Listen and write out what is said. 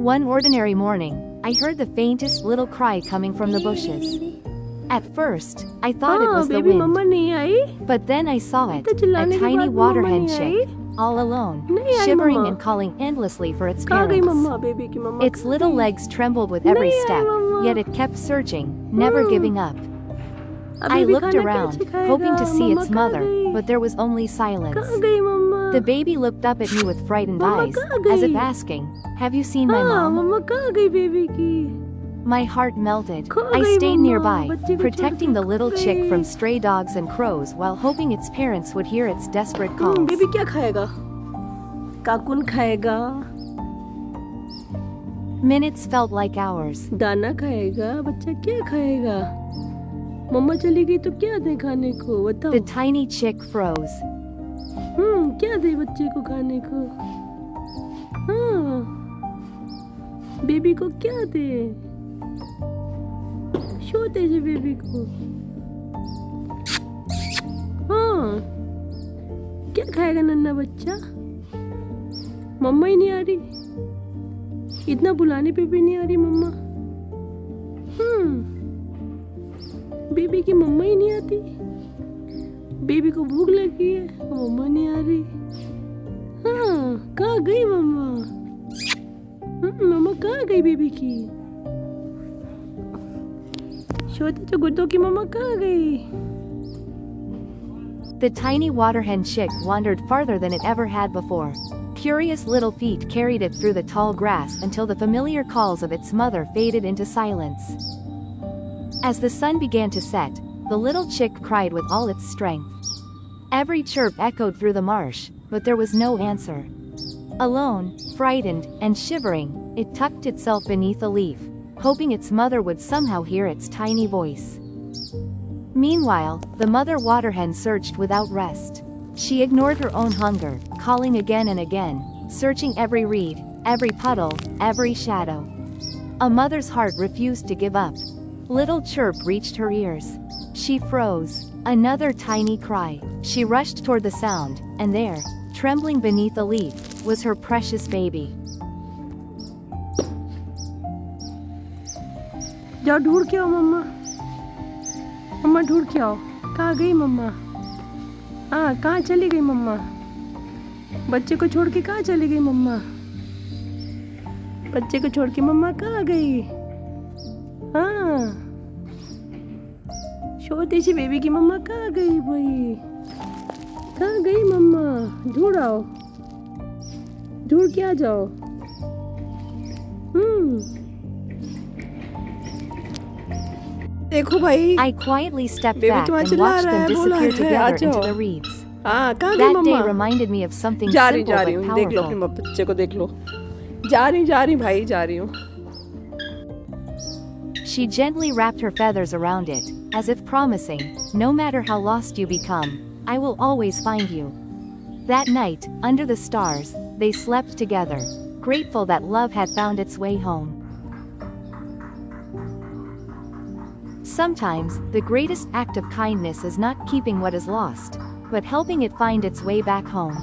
One ordinary morning, I heard the faintest little cry coming from the bushes. At first, I thought it was the baby wind, मम्मा नहीं आई but then I saw it, इतना a चिल्लाने के tiny बाद भी water मम्मा hen नहीं chick, आई all alone, नहीं आई shivering mamma and calling endlessly for its कहाँ गई parents. मम्मा बेबी की मम्मा Its little legs trembled with every नहीं आई step, mamma yet it kept searching, never giving up. I अभी भी looked खाना around, कैसे खाएगा hoping to see mamma its कहाँ mother, गई but there was only silence. कहाँ गई मम्मा The baby looked up at me with frightened mamma eyes, कहाँ as if गई asking, "Have you seen my हाँ mom?" मम्मा कहाँ गई बेबी की My heart melted. कहाँ I गई stayed मम्मा nearby, बच्चे को छोड़ protecting के the little कहाँ chick गई from stray dogs and crows while hoping its parents would hear its desperate calls. Baby क्या खाएगा काकुन खाएगा Minutes felt like hours. दाना खाएगा बच्चा क्या खाएगा मम्मा चली गई तो क्या दे खाने को बताओ The tiny chick froze. क्या दे बच्चे को खाने को हाँ बेबी को क्या दे शो तेजे बेबी को हाँ क्या खाएगा नन्ना बच्चा मम्मा ही नहीं आ रही इतना बुलाने पे भी नहीं आ रही मम्मा बेबी की मम्मा ही नहीं आती बेबी को भूख लगी है मम्मा नहीं आ रही हाँ कहाँ गई मम्मा मम्मा कहाँ गई बेबी की छोटे चुगुद्दों की मम्मा कहाँ गई The tiny water hen chick wandered farther than it ever had before. Curious little feet carried it through the tall grass until the familiar calls of its mother faded into silence. As the sun began to set, the little chick cried with all its strength. Every chirp echoed through the marsh, but there was no answer. Alone, frightened, and shivering, it tucked itself beneath a leaf, hoping its mother would somehow hear its tiny voice. Meanwhile, the mother water hen searched without rest. She ignored her own hunger, calling again and again, searching every reed, every puddle, every shadow. A mother's heart refused to give up. Little chirp reached her ears. She froze. Another tiny cry. She rushed toward the sound, and there, trembling beneath a leaf, was her precious baby. जाओ ढूंढ के आओ मम्मा मम्मा ढूंढ के आओ कहाँ गई मम्मा हाँ कहाँ चली गई मम्मा बच्चे को छोड़ के कहाँ चली गई मम्मा बच्चे को छोड़ के मम्मा कहाँ गई हाँ छोटी सी बेबी की मम्मा कहाँ गई भाई कहाँ गई मम्मा ढूंढ आओ ढूंढ के आ जाओ देखो भाई I quietly stepped baby back तुम्हारा and चिल्ला watched रहा them है बोला disappear है आ together into जाओ the reeds. हाँ कहाँ गई That day mamma reminded me of something जा simple रही but हूँ देख लो powerful. अपने बच्चे को देख लो जा रही भाई जा रही हूँ She gently wrapped her feathers around it, as if promising, "No matter how lost you become, I will always find you." That night, under the stars, they slept together, grateful that love had found its way home. Sometimes, the greatest act of kindness is not keeping what is lost, but helping it find its way back home.